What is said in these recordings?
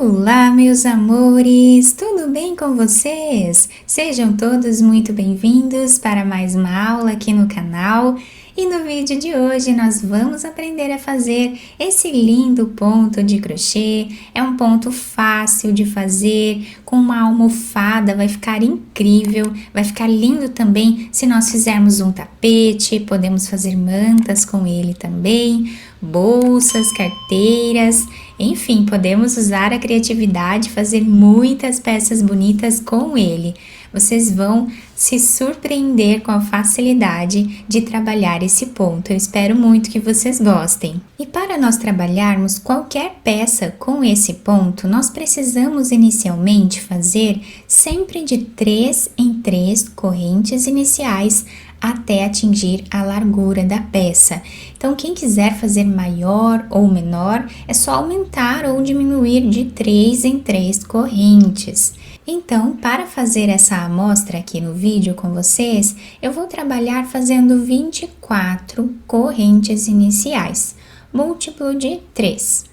Olá, meus amores! Tudo bem com vocês? Sejam todos muito bem-vindos para mais uma aula aqui no canal. E no vídeo de hoje nós vamos aprender a fazer esse lindo ponto de crochê. É um ponto fácil de fazer, com uma almofada, vai ficar incrível, vai ficar lindo também se nós fizermos um tapete, podemos fazer mantas com ele também, bolsas, carteiras, enfim, podemos usar a criatividade e fazer muitas peças bonitas com ele. Vocês vão se surpreender com a facilidade de trabalhar esse ponto. Eu espero muito que vocês gostem. E para nós trabalharmos qualquer peça com esse ponto, nós precisamos inicialmente fazer sempre de 3 em 3 correntes iniciais até atingir a largura da peça. Então, quem quiser fazer maior ou menor, é só aumentar ou diminuir de 3 em 3 correntes. Então, para fazer essa amostra aqui no vídeo com vocês, eu vou trabalhar fazendo 24 correntes iniciais, múltiplo de 3.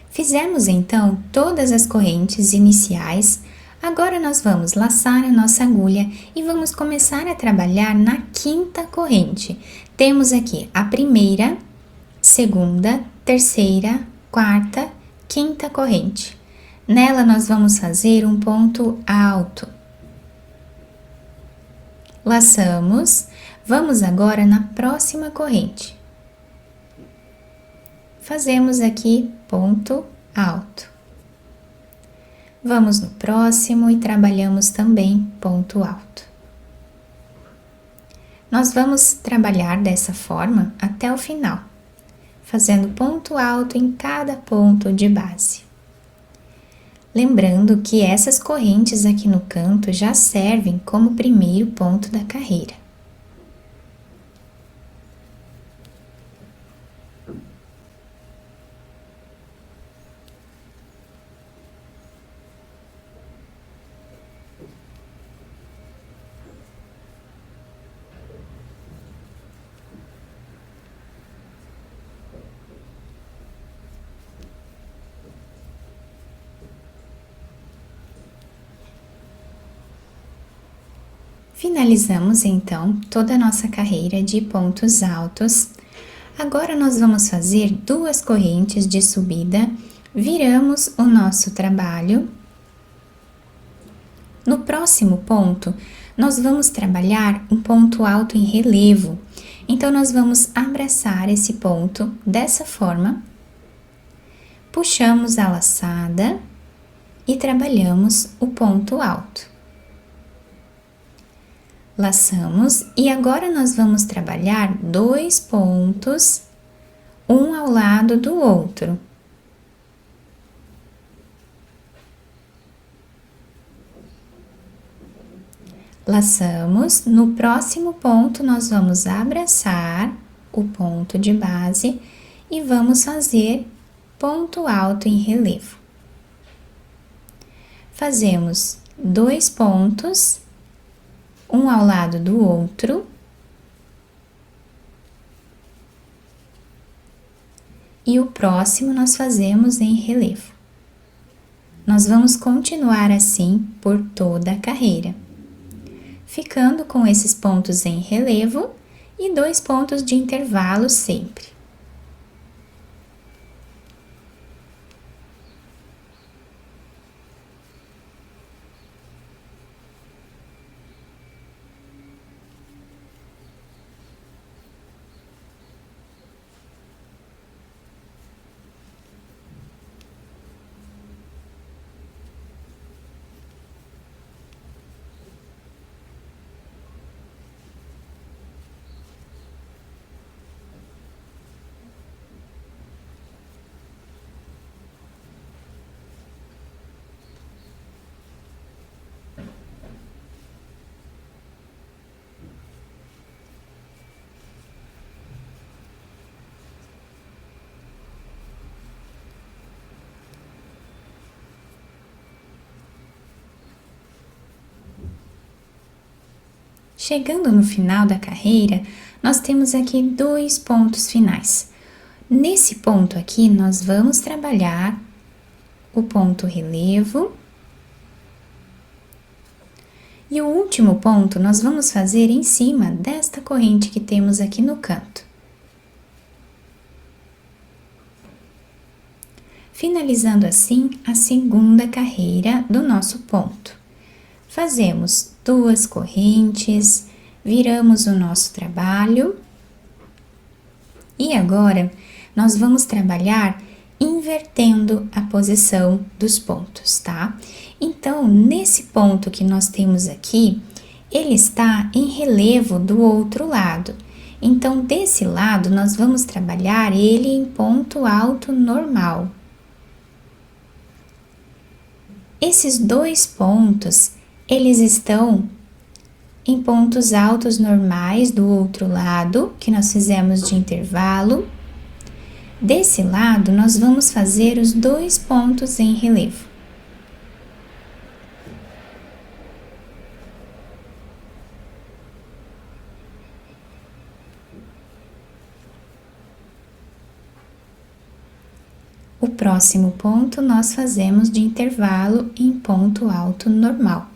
Fizemos então todas as correntes iniciais. Agora nós vamos laçar a nossa agulha e vamos começar a trabalhar na 5ª corrente. Temos aqui a primeira, segunda, terceira, quarta, 5ª corrente. Nela nós vamos fazer um ponto alto. Laçamos, vamos agora na próxima corrente. Fazemos aqui ponto alto. Vamos no próximo e trabalhamos também ponto alto. Nós vamos trabalhar dessa forma até o final, fazendo ponto alto em cada ponto de base. Lembrando que essas correntes aqui no canto já servem como primeiro ponto da carreira. Finalizamos então toda a nossa carreira de pontos altos. Agora nós vamos fazer 2 correntes de subida, viramos o nosso trabalho. No próximo ponto, nós vamos trabalhar um ponto alto em relevo. Então, nós vamos abraçar esse ponto dessa forma, puxamos a laçada e trabalhamos o ponto alto. Laçamos e agora nós vamos trabalhar 2 pontos, um ao lado do outro. Laçamos, no próximo ponto nós vamos abraçar o ponto de base e vamos fazer ponto alto em relevo. Fazemos 2 pontos, um ao lado do outro, e o próximo nós fazemos em relevo. Nós vamos continuar assim por toda a carreira, ficando com esses pontos em relevo e 2 pontos de intervalo sempre. Chegando no final da carreira, nós temos aqui 2 pontos finais. Nesse ponto aqui, nós vamos trabalhar o ponto relevo. E o último ponto nós vamos fazer em cima desta corrente que temos aqui no canto. Finalizando assim a segunda carreira do nosso ponto. Fazemos 2 correntes, viramos o nosso trabalho. E agora, nós vamos trabalhar invertendo a posição dos pontos, tá? Então, nesse ponto que nós temos aqui, ele está em relevo do outro lado. Então, desse lado, nós vamos trabalhar ele em ponto alto normal. Esses 2 pontos, eles estão em pontos altos normais do outro lado, que nós fizemos de intervalo. Desse lado, nós vamos fazer os 2 pontos em relevo. O próximo ponto nós fazemos de intervalo em ponto alto normal.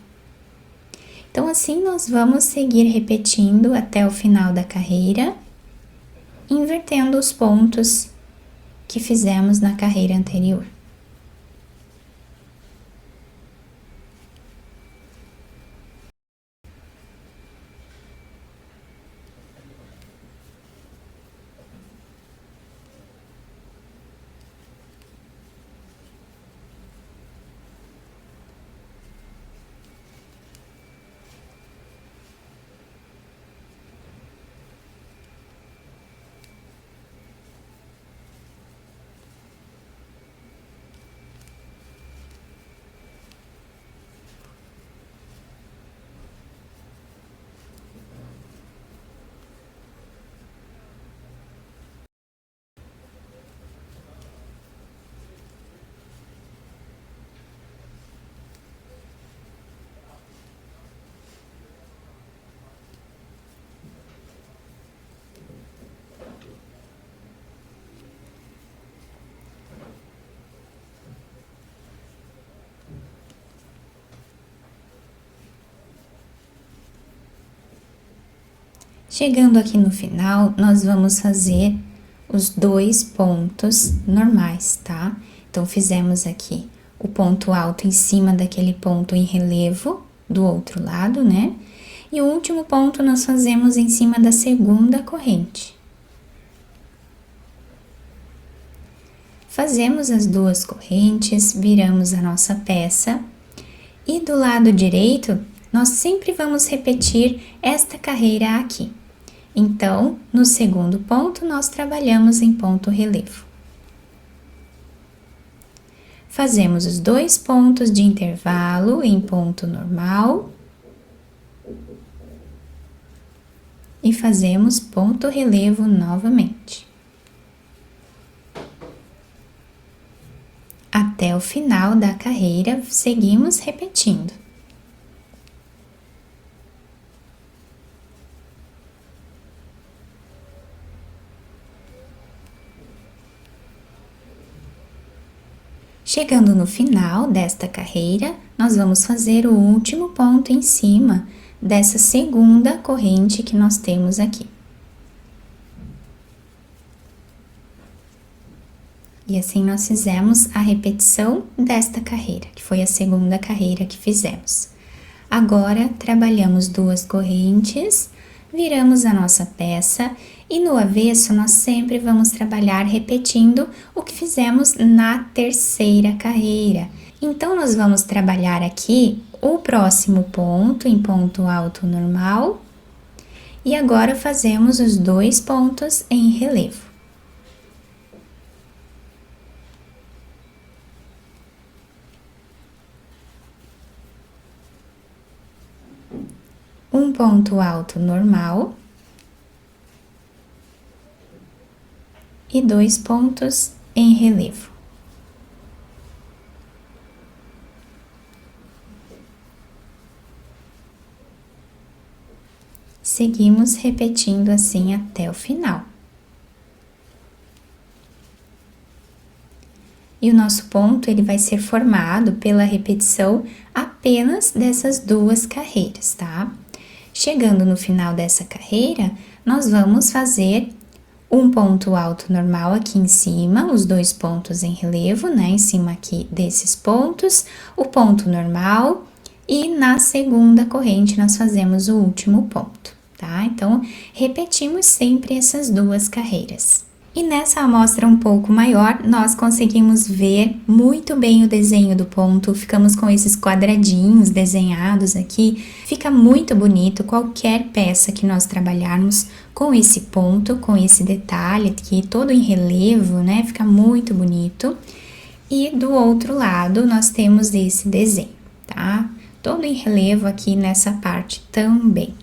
Então, assim, nós vamos seguir repetindo até o final da carreira, invertendo os pontos que fizemos na carreira anterior. Chegando aqui no final, nós vamos fazer os 2 pontos normais, tá? Então, fizemos aqui o ponto alto em cima daquele ponto em relevo do outro lado, né? E o último ponto nós fazemos em cima da segunda corrente. Fazemos as 2 correntes, viramos a nossa peça e do lado direito, nós sempre vamos repetir esta carreira aqui. Então, no segundo ponto, nós trabalhamos em ponto relevo. Fazemos os 2 pontos de intervalo em ponto normal. E fazemos ponto relevo novamente. Até o final da carreira, seguimos repetindo. Chegando no final desta carreira, nós vamos fazer o último ponto em cima dessa segunda corrente que nós temos aqui. E assim nós fizemos a repetição desta carreira, que foi a segunda carreira que fizemos. Agora, trabalhamos 2 correntes, viramos a nossa peça e no avesso nós sempre vamos trabalhar repetindo o que fizemos na terceira carreira. Então, nós vamos trabalhar aqui o próximo ponto em ponto alto normal e agora fazemos os 2 pontos em relevo. Um ponto alto normal e 2 pontos em relevo. Seguimos repetindo assim até o final. e o nosso ponto ele vai ser formado pela repetição apenas dessas 2 carreiras, tá? Chegando no final dessa carreira, nós vamos fazer um ponto alto normal aqui em cima, os 2 pontos em relevo, né? Em cima aqui desses pontos, o ponto normal, e na segunda corrente nós fazemos o último ponto, tá? Então, repetimos sempre essas 2 carreiras. E nessa amostra um pouco maior, nós conseguimos ver muito bem o desenho do ponto, ficamos com esses quadradinhos desenhados aqui, fica muito bonito qualquer peça que nós trabalharmos com esse ponto, com esse detalhe aqui, todo em relevo, né, fica muito bonito. E do outro lado, nós temos esse desenho, tá? Todo em relevo aqui nessa parte também.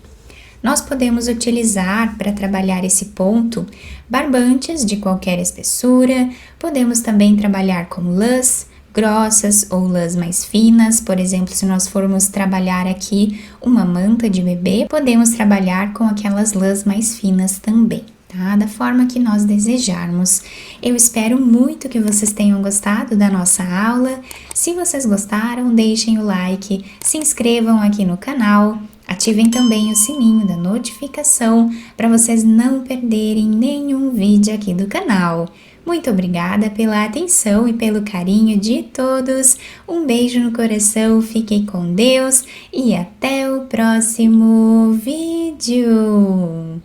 Nós podemos utilizar para trabalhar esse ponto barbantes de qualquer espessura, podemos também trabalhar com lãs grossas ou lãs mais finas, por exemplo, se nós formos trabalhar aqui uma manta de bebê, podemos trabalhar com aquelas lãs mais finas também, tá? Da forma que nós desejarmos. Eu espero muito que vocês tenham gostado da nossa aula. Se vocês gostaram, deixem o like, se inscrevam aqui no canal, ativem também o sininho da notificação para vocês não perderem nenhum vídeo aqui do canal. Muito obrigada pela atenção e pelo carinho de todos. Um beijo no coração, fiquem com Deus e até o próximo vídeo.